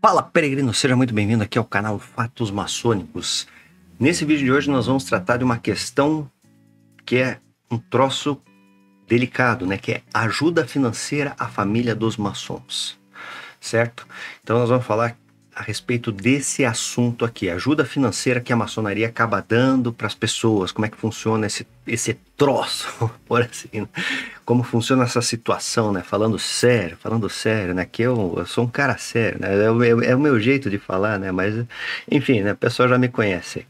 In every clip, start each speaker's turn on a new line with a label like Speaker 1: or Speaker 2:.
Speaker 1: Fala, peregrino, seja muito bem-vindo aqui ao canal Fatos Maçônicos. Nesse vídeo de hoje nós vamos tratar de uma questão que é um troço delicado, né? Que é ajuda financeira à família dos maçons, certo? Então nós vamos falar a respeito desse assunto aqui, ajuda financeira que a maçonaria acaba dando para as pessoas, como é que funciona esse troço, por assim, né? Como funciona essa situação, né? Falando sério, né? Que eu sou um cara sério, né? É o meu jeito de falar, né? Mas, enfim, né? O pessoal já me conhece.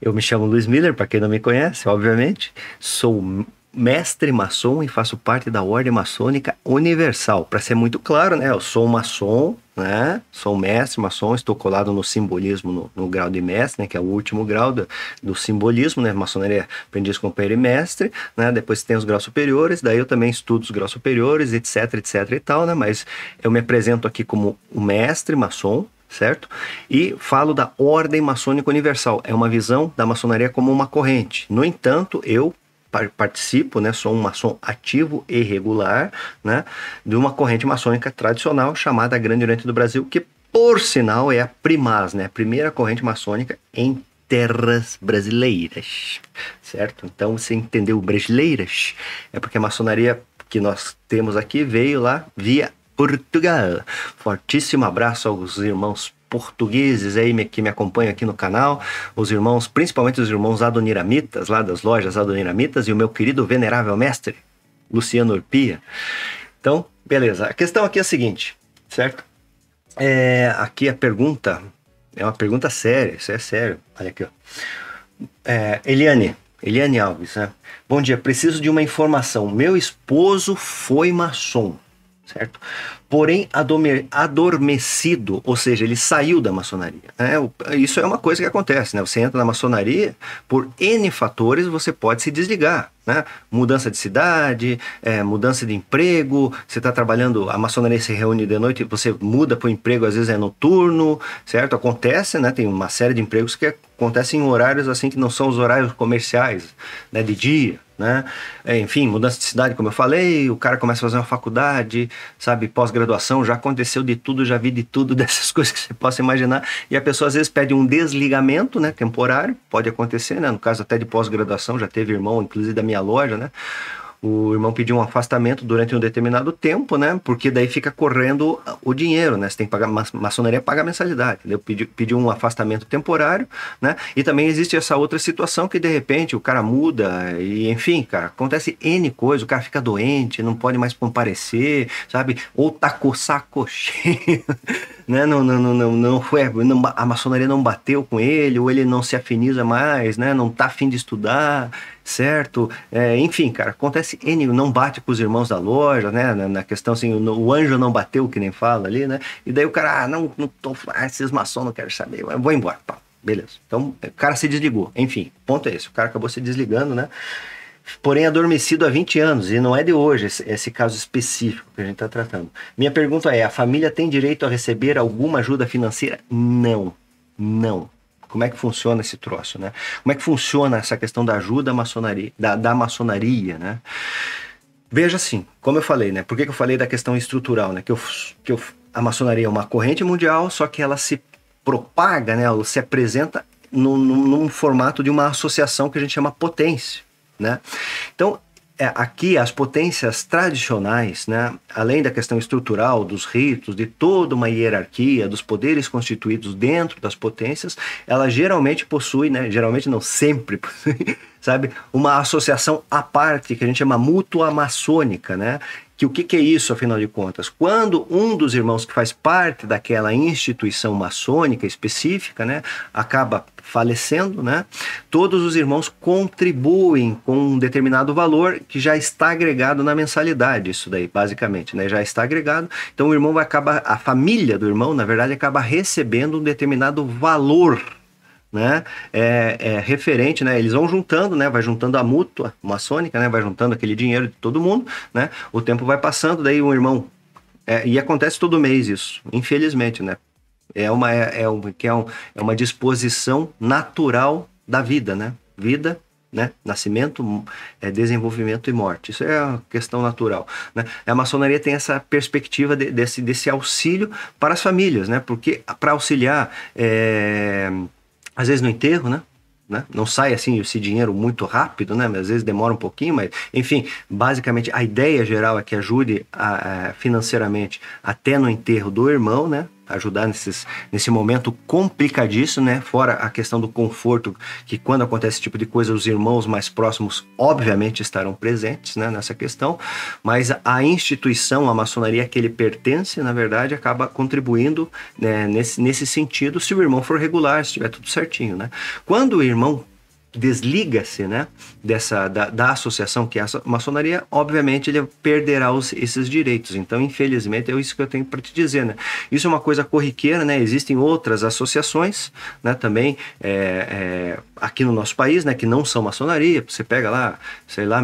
Speaker 1: Eu me chamo Luiz Miller, para quem não me conhece, obviamente. Sou mestre maçom e faço parte da Ordem Maçônica Universal. Para ser muito claro, né? Eu sou um maçom, né? Sou um mestre maçom, estou colado no simbolismo no grau de mestre, né? Que é o último grau do simbolismo, né? Maçonaria, aprendiz, companheiro e mestre, né? Depois tem os graus superiores, daí eu também estudo os graus superiores, etc, etc e tal, né? Mas eu me apresento aqui como um mestre maçom, certo? E falo da Ordem Maçônica Universal. É uma visão da maçonaria como uma corrente. No entanto, eu participo, né, sou um maçom ativo e regular, né, de uma corrente maçônica tradicional chamada Grande Oriente do Brasil, que por sinal é a Primaz, né, a primeira corrente maçônica em terras brasileiras, certo? Então, você entendeu brasileiras? É porque a maçonaria que nós temos aqui veio lá via Portugal. Fortíssimo abraço aos irmãos portugueses aí que me acompanham aqui no canal, os irmãos, principalmente os irmãos adoniramitas, lá das lojas adoniramitas, e o meu querido venerável mestre, Luciano Urpia. Então, beleza. A questão aqui é a seguinte, certo? Aqui a pergunta é uma pergunta séria, isso é sério. Olha aqui, ó. Eliane Alves, né? Bom dia, preciso de uma informação. Meu esposo foi maçom, certo? Porém adormecido, ou seja, ele saiu da maçonaria, né? Isso é uma coisa que acontece, né? Você entra na maçonaria, por N fatores você pode se desligar, né? Mudança de cidade, mudança de emprego, você está trabalhando, a maçonaria se reúne de noite, você muda para o emprego, às vezes é noturno, certo? Acontece, né? Tem uma série de empregos que acontecem em horários assim que não são os horários comerciais, né? De dia, né? Enfim, mudança de cidade, como eu falei, o cara começa a fazer uma faculdade, sabe, pós-graduação, já aconteceu de tudo, já vi de tudo dessas coisas que você possa imaginar, e a pessoa às vezes pede um desligamento, né, temporário, pode acontecer, né, no caso até de pós-graduação, já teve irmão, inclusive da minha loja, né, o irmão pediu um afastamento durante um determinado tempo, né? Porque daí fica correndo o dinheiro, né? Você tem que pagar, maçonaria paga mensalidade, entendeu? Pediu um afastamento temporário, né? E também existe essa outra situação que de repente o cara muda e, enfim, cara, acontece N coisa, o cara fica doente, não pode mais comparecer, sabe? Ou tá com o saco cheio, né? Não foi, a maçonaria não bateu com ele, ou ele não se afiniza mais, né? Não tá afim de estudar, certo? Enfim, cara, acontece N, não bate com os irmãos da loja, né? Na questão assim, o anjo não bateu, que nem fala ali, né? E daí o cara, não tô, esses maçons não quero saber, eu vou embora, pá, beleza. Então, o cara se desligou, enfim, ponto é esse, o cara acabou se desligando, né? Porém adormecido há 20 anos, e não é de hoje esse caso específico que a gente está tratando. Minha pergunta é, a família tem direito a receber alguma ajuda financeira? Não, não. Como é que funciona esse troço, né? Como é que funciona essa questão da ajuda à maçonaria, da maçonaria, né? Veja assim, como eu falei, né? Por que eu falei da questão estrutural, né? A maçonaria é uma corrente mundial, só que ela se propaga, né? Ela se apresenta num formato de uma associação que a gente chama potência, né? Então, aqui as potências tradicionais, né, além da questão estrutural, dos ritos, de toda uma hierarquia, dos poderes constituídos dentro das potências, ela geralmente possui, né, geralmente não, sempre possui, sabe, uma associação à parte, que a gente chama mútua maçônica, né? Que o que é isso, afinal de contas? Quando um dos irmãos que faz parte daquela instituição maçônica específica, né, acaba falecendo, né, todos os irmãos contribuem com um determinado valor que já está agregado na mensalidade, isso daí, basicamente, né, já está agregado. Então o irmão vai acabar, a família do irmão, na verdade, acaba recebendo um determinado valor, né, referente, né, eles vão juntando, né, vai juntando a mútua maçônica, né, vai juntando aquele dinheiro de todo mundo, né, o tempo vai passando, daí um irmão, e acontece todo mês isso, infelizmente, né, é uma disposição natural da vida, né, vida né? Nascimento, desenvolvimento e morte. Isso é a questão natural, né? A maçonaria tem essa perspectiva desse auxílio para as famílias, né? Porque para auxiliar, às vezes no enterro, né? Não sai assim esse dinheiro muito rápido, né? Às vezes demora um pouquinho, mas enfim, basicamente a ideia geral é que ajude financeiramente até no enterro do irmão, né? Ajudar nesse momento complicadíssimo, né? Fora a questão do conforto, que quando acontece esse tipo de coisa, os irmãos mais próximos, obviamente, estarão presentes, né? Nessa questão, mas a instituição, a maçonaria que ele pertence, na verdade, acaba contribuindo, né, nesse sentido, se o irmão for regular, se estiver tudo certinho, né? Quando o irmão desliga-se, né, da associação que é a maçonaria, obviamente ele perderá esses direitos. Então, infelizmente, é isso que eu tenho para te dizer, né? Isso é uma coisa corriqueira, né? Existem outras associações, né, também aqui no nosso país, né, que não são maçonaria. Você pega lá, sei lá,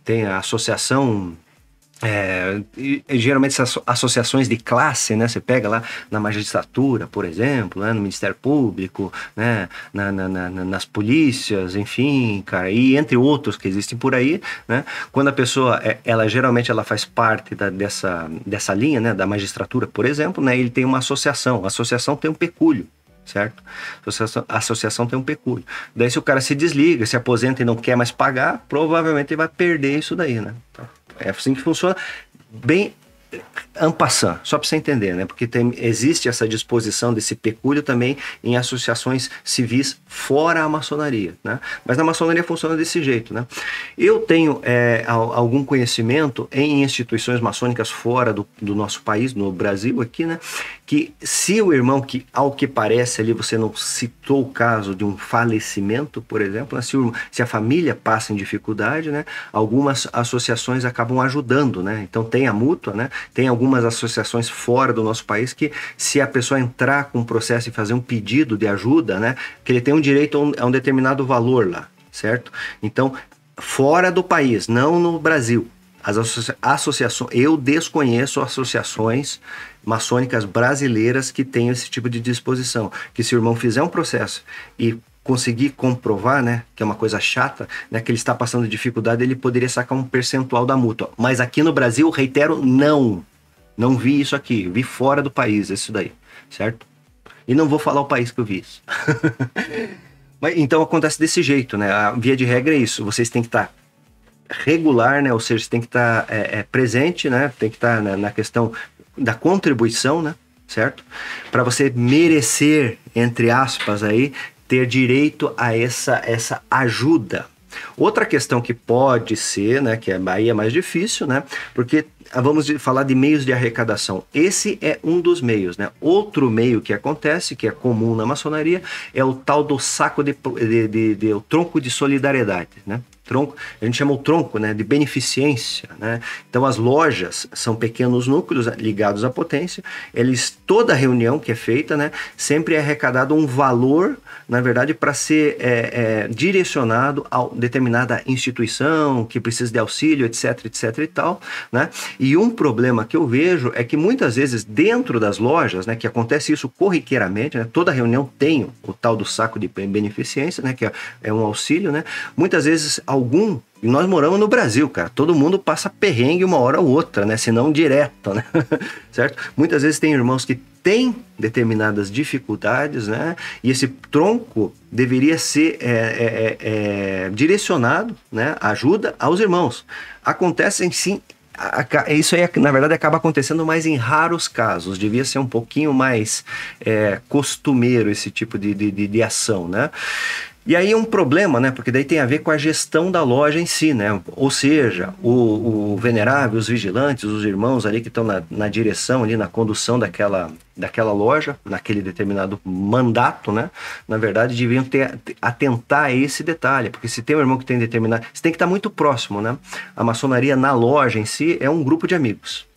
Speaker 1: tem a associação... geralmente essas associações de classe, né? Você pega lá na magistratura, por exemplo, né? No Ministério Público, né? Nas polícias, enfim, cara, e entre outros que existem por aí, né? Quando a pessoa, geralmente ela faz parte dessa linha, né? Da magistratura, por exemplo, né? Ele tem uma associação, a associação tem um pecúlio, certo? A associação tem um pecúlio. Daí, se o cara se desliga, se aposenta e não quer mais pagar, provavelmente ele vai perder isso daí, né? Então, é assim que funciona, bem en passant, só para você entender, né? Porque existe essa disposição desse pecúlio também em associações civis fora a maçonaria, né? Mas na maçonaria funciona desse jeito, né? Eu tenho algum conhecimento em instituições maçônicas fora do nosso país, no Brasil aqui, né? Que se o irmão, que ao que parece ali, você não citou o caso de um falecimento, por exemplo, né? Se a família passa em dificuldade, né? Algumas associações acabam ajudando, né? Então tem a mútua, né? Tem algumas associações fora do nosso país que, se a pessoa entrar com um processo e fazer um pedido de ajuda, né? Que ele tem um direito a um determinado valor lá, certo? Então, fora do país, não no Brasil. As associações, eu desconheço associações maçônicas brasileiras que tenham esse tipo de disposição, que se o irmão fizer um processo e conseguir comprovar, né, que é uma coisa chata, né, que ele está passando dificuldade, ele poderia sacar um percentual da mútua. Mas aqui no Brasil, reitero, não vi isso aqui, vi fora do país isso daí, certo? E não vou falar o país que eu vi isso. Mas, então acontece desse jeito, né? A via de regra é isso, vocês têm que estar regular, né? Ou seja, você tem que estar presente, né? Tem que estar na questão da contribuição, né? Certo? Para você merecer, entre aspas, aí, ter direito a essa ajuda. Outra questão que pode ser, né? Que aí é mais difícil, né? Porque vamos falar de meios de arrecadação. Esse é um dos meios, né? Outro meio que acontece, que é comum na maçonaria, é o tal do saco o tronco de solidariedade, né? Tronco, a gente chama o tronco, né, de beneficência, né? Então as lojas são pequenos núcleos ligados à potência. Toda reunião que é feita, né, sempre é arrecadado um valor, na verdade, para ser direcionado a determinada instituição que precisa de auxílio, etc, etc e tal, né? E um problema que eu vejo é que muitas vezes dentro das lojas, né, que acontece isso corriqueiramente, né, toda reunião tem o tal do saco de beneficência, né, que é um auxílio, né? Muitas vezes e nós moramos no Brasil, cara, todo mundo passa perrengue uma hora ou outra, né, se não direto, né, certo? Muitas vezes tem irmãos que têm determinadas dificuldades, né, e esse tronco deveria ser direcionado, né, ajuda aos irmãos. Acontecem sim, isso aí na verdade acaba acontecendo mais em raros casos, devia ser um pouquinho mais costumeiro esse tipo de ação, né? E aí é um problema, né? Porque daí tem a ver com a gestão da loja em si, né? Ou seja, o venerável, os vigilantes, os irmãos ali que estão na direção, ali na condução daquela loja, naquele determinado mandato, né? Na verdade, deviam atentar a esse detalhe, porque se tem um irmão que tem determinado... Você tem que estar muito próximo, né? A maçonaria na loja em si é um grupo de amigos.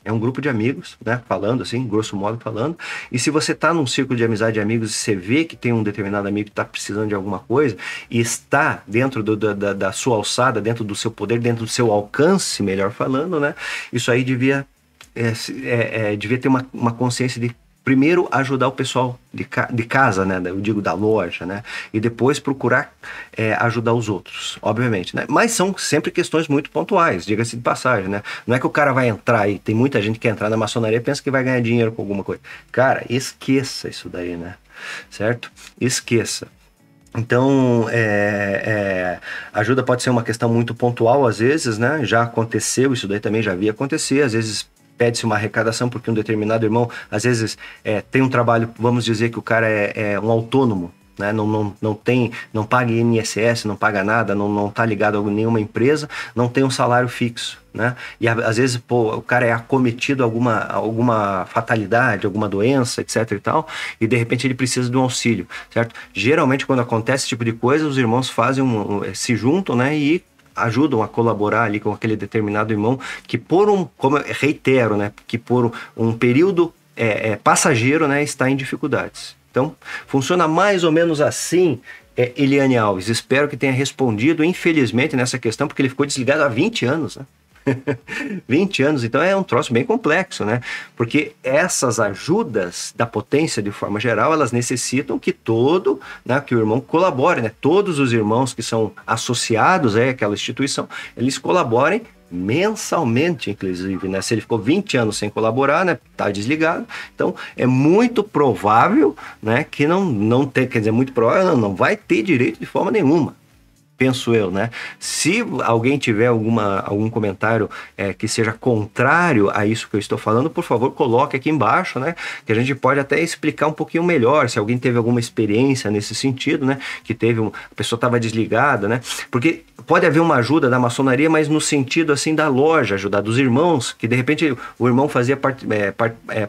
Speaker 1: É um grupo de amigos, né, falando assim, grosso modo falando, e se você está num círculo de amizade de amigos e você vê que tem um determinado amigo que está precisando de alguma coisa e está dentro da sua alçada, dentro do seu poder, dentro do seu alcance, melhor falando, né, isso aí devia ter uma consciência de primeiro ajudar o pessoal de casa, né? Eu digo da loja, né? E depois procurar ajudar os outros, obviamente, né? Mas são sempre questões muito pontuais, diga-se de passagem, né? Não é que o cara vai entrar aí, tem muita gente que entra na maçonaria e pensa que vai ganhar dinheiro com alguma coisa. Cara, esqueça isso daí, né? Certo? Esqueça. Então, ajuda pode ser uma questão muito pontual às vezes, né? Já aconteceu, isso daí também já havia acontecer, às vezes pede-se uma arrecadação porque um determinado irmão, às vezes, tem um trabalho, vamos dizer que o cara é um autônomo, né? Não paga INSS, não paga nada, não tá ligado a nenhuma empresa, não tem um salário fixo, né? E às vezes, pô, o cara é acometido alguma fatalidade, alguma doença, etc e tal, e de repente ele precisa de um auxílio, certo? Geralmente quando acontece esse tipo de coisa, os irmãos fazem se juntam, né? E ajudam a colaborar ali com aquele determinado irmão que como eu reitero, né? Que por um período passageiro, né? Está em dificuldades. Então, funciona mais ou menos assim, Eliane Alves. Espero que tenha respondido, infelizmente, nessa questão, porque ele ficou desligado há 20 anos, né? 20 anos, então é um troço bem complexo, né? Porque essas ajudas da potência, de forma geral, elas necessitam que que o irmão colabore, né? Todos os irmãos que são associados àquela instituição, eles colaborem mensalmente, inclusive, né? Se ele ficou 20 anos sem colaborar, né? Tá desligado. Então, é muito provável, né? Que não tem, quer dizer, muito provável, não vai ter direito de forma nenhuma. Penso eu, né? Se alguém tiver algum comentário que seja contrário a isso que eu estou falando, por favor, coloque aqui embaixo, né? Que a gente pode até explicar um pouquinho melhor, se alguém teve alguma experiência nesse sentido, né? Que a pessoa estava desligada, né? Porque pode haver uma ajuda da maçonaria, mas no sentido, assim, da loja, ajudar dos irmãos, que de repente o irmão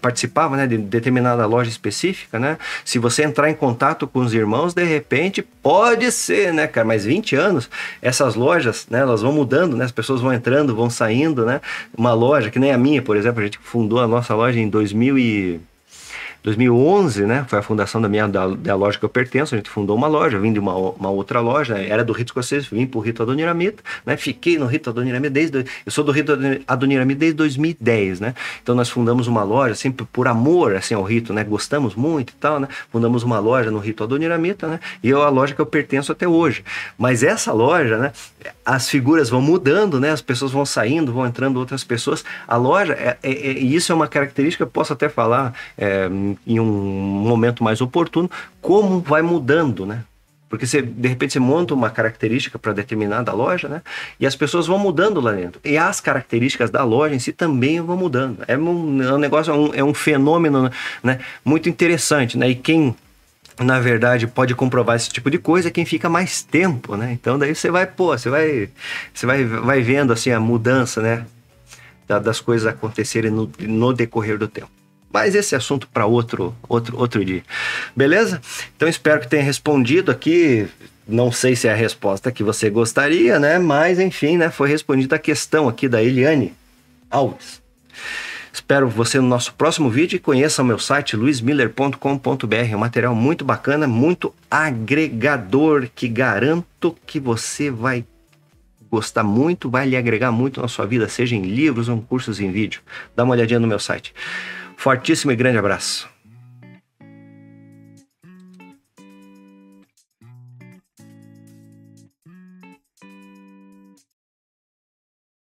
Speaker 1: participava, né? De determinada loja específica, né? Se você entrar em contato com os irmãos, de repente, pode ser, né, cara? Mas 20 anos, essas lojas, né, elas vão mudando, né, as pessoas vão entrando, vão saindo, né, uma loja, que nem a minha, por exemplo, a gente fundou a nossa loja em 2011, né? Foi a fundação da loja que eu pertenço. A gente fundou uma loja, vim de uma outra loja, né? Era do Rito Escocês, vim pro Rito Adoniramita, né? Fiquei no Rito Adoniramita eu sou do Rito Adoniramita desde 2010, né? Então nós fundamos uma loja, sempre por amor, assim, ao Rito, né? Gostamos muito e tal, né? Fundamos uma loja no Rito Adoniramita, né? E é a loja que eu pertenço até hoje. Mas essa loja, né? As figuras vão mudando, né? As pessoas vão saindo, vão entrando outras pessoas. A loja, e isso é uma característica, eu posso até falar em um momento mais oportuno, como vai mudando, né? Porque de repente você monta uma característica para determinada loja, né? E as pessoas vão mudando lá dentro. E as características da loja em si também vão mudando. É um negócio, é um fenômeno, né? Muito interessante, né? E quem, na verdade, pode comprovar esse tipo de coisa é quem fica mais tempo, né? Então daí você vai vendo assim a mudança, né? Das coisas acontecerem no decorrer do tempo. Mas esse assunto para outro dia. Beleza? Então espero que tenha respondido aqui. Não sei se é a resposta que você gostaria, né? Mas enfim, né? Foi respondida a questão aqui da Eliane Alves. Espero você no nosso próximo vídeo e conheça o meu site luismiller.com.br. É um material muito bacana, muito agregador, que garanto que você vai gostar muito, vai lhe agregar muito na sua vida, seja em livros ou em cursos em vídeo. Dá uma olhadinha no meu site. Fortíssimo e grande abraço.